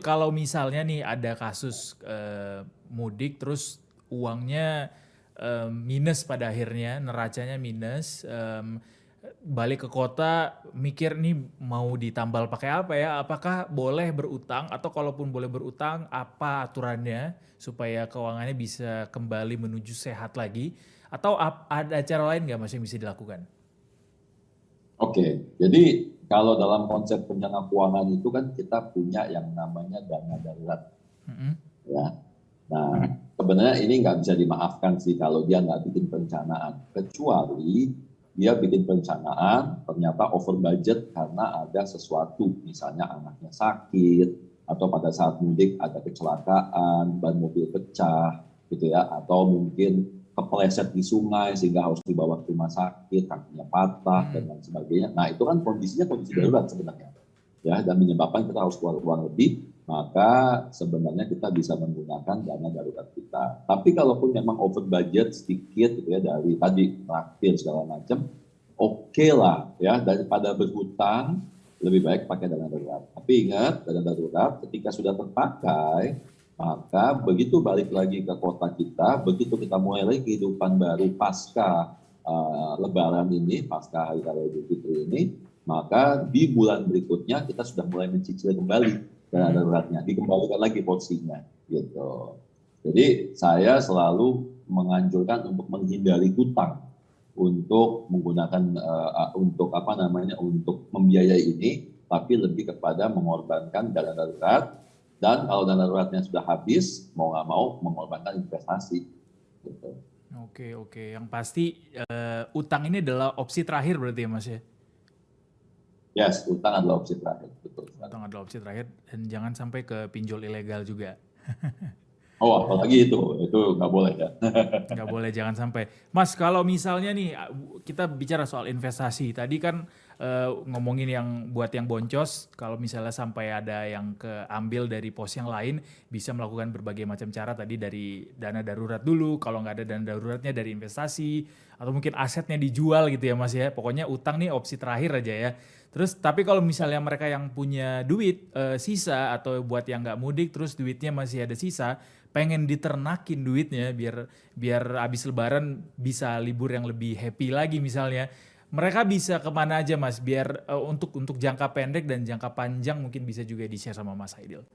kalau misalnya nih ada kasus mudik terus uangnya minus pada akhirnya, neracanya minus, balik ke kota mikir nih mau ditambal pakai apa ya? Apakah boleh berutang atau kalaupun boleh berutang apa aturannya supaya keuangannya bisa kembali menuju sehat lagi? Atau ada cara lain nggak Mas yang bisa dilakukan? Oke, jadi kalau dalam konsep perencanaan keuangan itu kan kita punya yang namanya dana darurat, Mm-mm. ya. Nah, sebenarnya ini nggak bisa dimaafkan sih kalau dia nggak bikin perencanaan, kecuali dia bikin perencanaan ternyata over budget karena ada sesuatu, misalnya anaknya sakit atau pada saat mudik ada kecelakaan, ban mobil pecah, gitu ya, atau mungkin kepleset di sungai sehingga harus dibawa ke rumah sakit, kakinya patah dan lain sebagainya. Nah, itu kan kondisinya kondisi darurat sebenarnya, ya, dan menyebabkan kita harus keluar uang lebih, maka sebenarnya kita bisa menggunakan dana darurat kita. Tapi kalaupun memang over budget sedikit gitu ya dari tadi traktir segala macam, oke lah ya, daripada berhutang lebih baik pakai dana darurat. Tapi ingat, dana darurat ketika sudah terpakai, maka begitu balik lagi ke kota kita, begitu kita mulai lagi kehidupan baru pasca Lebaran ini, pasca Hari Raya Idul Fitri ini, maka di bulan berikutnya kita sudah mulai mencicil kembali dana daruratnya, dikembalikan lagi porsinya, gitu. Jadi saya selalu menganjurkan untuk menghindari hutang untuk menggunakan untuk apa namanya untuk membiayai ini, tapi lebih kepada mengorbankan dana darurat, dan kalau dana daruratnya sudah habis, mau nggak mau mengorbankan investasi. Gitu. Oke. Yang pasti utang ini adalah opsi terakhir berarti ya Mas ya? Yes, utang adalah opsi terakhir. Betul. Utang adalah opsi terakhir dan jangan sampai ke pinjol ilegal juga. Oh, apalagi itu nggak boleh ya. Nggak boleh, jangan sampai. Mas, kalau misalnya nih kita bicara soal investasi, tadi kan ngomongin yang buat yang boncos, kalau misalnya sampai ada yang keambil dari pos yang lain, bisa melakukan berbagai macam cara tadi dari dana darurat dulu, kalau nggak ada dana daruratnya dari investasi, atau mungkin asetnya dijual gitu ya Mas ya. Pokoknya utang nih opsi terakhir aja ya. Terus tapi kalau misalnya mereka yang punya duit sisa atau buat yang nggak mudik terus duitnya masih ada sisa, pengen diternakin duitnya biar biar abis lebaran bisa libur yang lebih happy lagi misalnya. Mereka bisa kemana aja Mas biar untuk jangka pendek dan jangka panjang mungkin bisa juga di-share sama Mas Aidil.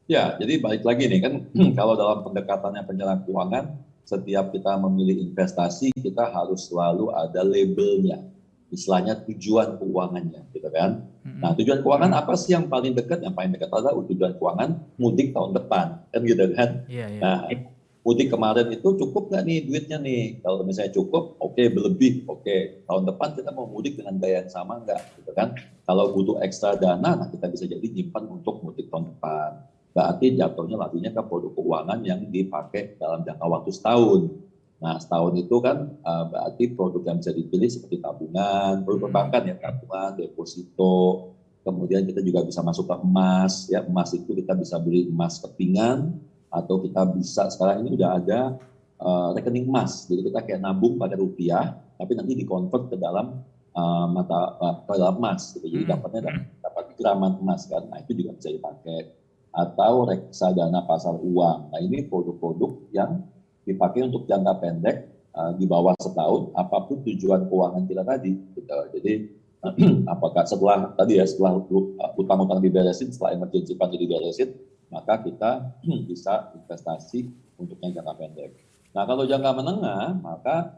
Ya, jadi balik lagi nih kan, kalau dalam pendekatannya perencanaan keuangan, setiap kita memilih investasi, kita harus selalu ada labelnya, istilahnya tujuan keuangannya, gitu kan. Nah, tujuan keuangan apa sih yang paling dekat? Yang paling dekat adalah tujuan keuangan mudik tahun depan, kan gitu kan. Iya. Nah, mudik kemarin itu cukup nggak nih duitnya nih? Kalau misalnya cukup, oke, berlebih, oke. Tahun depan kita mau mudik dengan gaya yang sama nggak, gitu kan. Kalau butuh ekstra dana, nah kita bisa jadi nyimpan untuk mudik tahun depan. Berarti jatuhnya larinya ke produk keuangan yang dipakai dalam jangka waktu setahun. Nah, setahun itu kan berarti produk yang bisa dipilih seperti tabungan, produk perbankan ya, tabungan, deposito, kemudian kita juga bisa masuk ke emas, ya emas itu kita bisa beli emas kepingan, atau kita bisa sekarang ini udah ada rekening emas, jadi kita kayak nabung pada rupiah, tapi nanti dikonvert ke dalam ke dalam emas, gitu. Jadi dapatnya dapat graman emas kan, nah itu juga bisa dipakai, atau reksadana pasar uang. Nah ini produk-produk yang dipakai untuk jangka pendek di bawah setahun, apapun tujuan keuangan kita tadi. Gitu. Jadi apakah setelah tadi ya setelah utang-utang diberesin, setelah emergency fund diberesin, maka kita bisa investasi untuk yang jangka pendek. Nah kalau jangka menengah, maka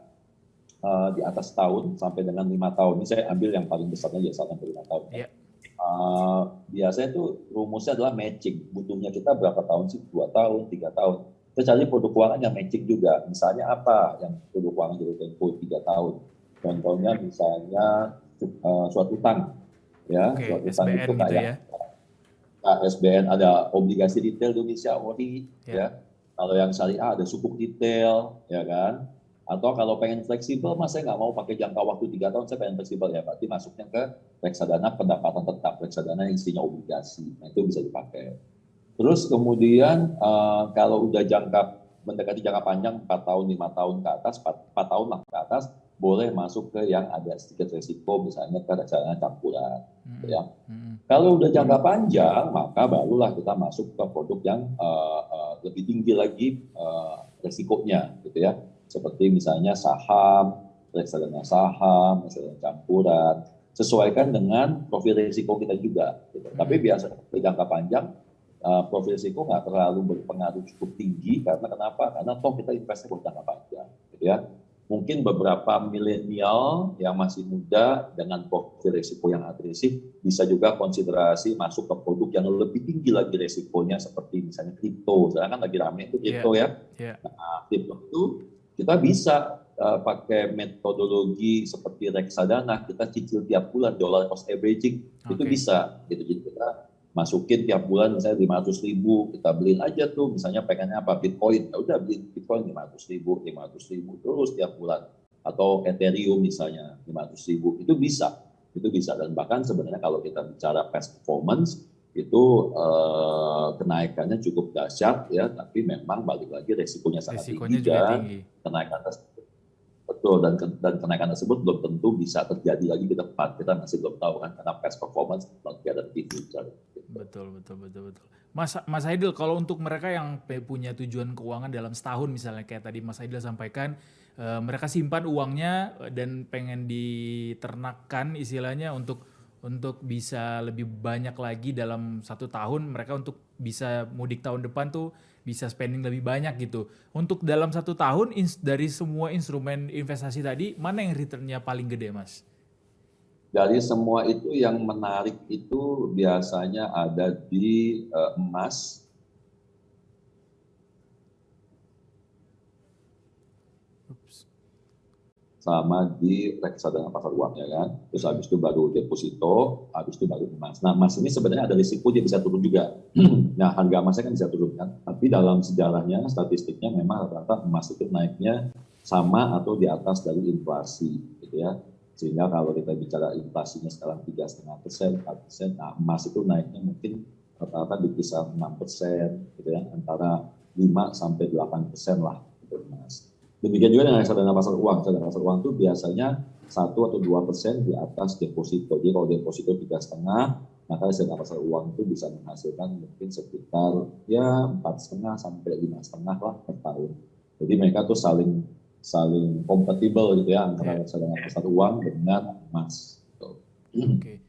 di atas tahun sampai dengan 5 tahun, ini saya ambil yang paling besarnya ya sampai 5 tahun. Iya. Biasanya itu rumusnya adalah matching. Butuhnya kita berapa tahun sih? 2 tahun, 3 tahun. Kita cari produk keuangan yang matching juga. Misalnya apa yang produk keuangan jatuh tempo 3 tahun? Contohnya misalnya suatu utang. Ya, Oke, suatu utang itu SBN gitu kayak ya. SBN, ada obligasi retail Indonesia ORI, Ya. ya. Kalau yang syariah ada sukuk retail, ya kan. Atau kalau pengen fleksibel, mas saya nggak mau pakai jangka waktu 3 tahun, saya pengen fleksibel ya, berarti masuknya ke reksadana pendapatan tetap, reksadana yang isinya obligasi, nah itu bisa dipakai. Terus kemudian kalau udah mendekati jangka panjang 4 tahun, 5 tahun ke atas, 4 tahun lah ke atas, boleh masuk ke yang ada sedikit resiko, misalnya ke reksadana campuran, ya. Kalau udah jangka panjang, maka barulah kita masuk ke produk yang lebih tinggi lagi resikonya, gitu ya. Seperti misalnya saham, reksadana saham, reksadana campuran, sesuaikan dengan profil risiko kita juga. Gitu. Tapi biasanya di jangka panjang, profil risiko nggak terlalu berpengaruh cukup tinggi, karena kenapa? Karena toh kita investasi buat jangka panjang, gitu ya. Mungkin beberapa milenial yang masih muda dengan profil risiko yang agresif bisa juga konsiderasi masuk ke produk yang lebih tinggi lagi risikonya, seperti misalnya kripto. Sekarang kan lagi rame itu kripto ya. Nah, kripto itu kita bisa pakai metodologi seperti reksadana, kita cicil tiap bulan dollar cost averaging, itu bisa. Gitu. Jadi kita masukin tiap bulan misalnya 500.000, kita beliin aja tuh, misalnya pengennya apa, Bitcoin, ya udah beli Bitcoin 500.000 terus tiap bulan, atau Ethereum misalnya 500.000, itu bisa. Dan bahkan sebenarnya kalau kita bicara past performance itu kenaikannya cukup dahsyat ya, tapi memang balik lagi resikonya sangat tinggi dan kenaikan tersebut. Betul, dan kenaikan tersebut belum tentu bisa terjadi lagi ke depan, kita masih belum tahu kan, karena past performance not guarantee future. Betul. Mas Aidil, kalau untuk mereka yang punya tujuan keuangan dalam setahun misalnya kayak tadi Mas Aidil sampaikan, mereka simpan uangnya dan pengen diternakkan istilahnya untuk bisa lebih banyak lagi dalam 1 tahun, mereka untuk bisa mudik tahun depan tuh bisa spending lebih banyak gitu. Untuk dalam 1 tahun dari semua instrumen investasi tadi, mana yang returnnya paling gede, Mas? Dari semua itu yang menarik itu biasanya ada di emas, sama di reksadana pasar uang ya kan. Terus habis itu baru deposito, habis itu baru emas. Nah, emas ini sebenarnya ada risiko dia bisa turun juga. Nah, harga emasnya kan bisa turun kan. Tapi dalam sejarahnya, statistiknya memang rata-rata emas itu naiknya sama atau di atas dari inflasi, gitu ya. Sehingga kalau kita bicara inflasinya sekarang 3,5%, 4%, nah emas itu naiknya mungkin rata-rata di kisaran 6%, gitu ya, antara 5-8% lah untuk emas. Demikian juga dengan reksadana pasar uang. Reksadana pasar uang itu biasanya 1-2% di atas deposito. Jadi kalau deposito 3,5, maka reksadana pasar uang itu bisa menghasilkan mungkin sekitar ya 4,5-5,5 lah per tahun. Jadi mereka tuh saling kompatibel gitu ya, antara reksadana pasar uang dengan emas. Oke.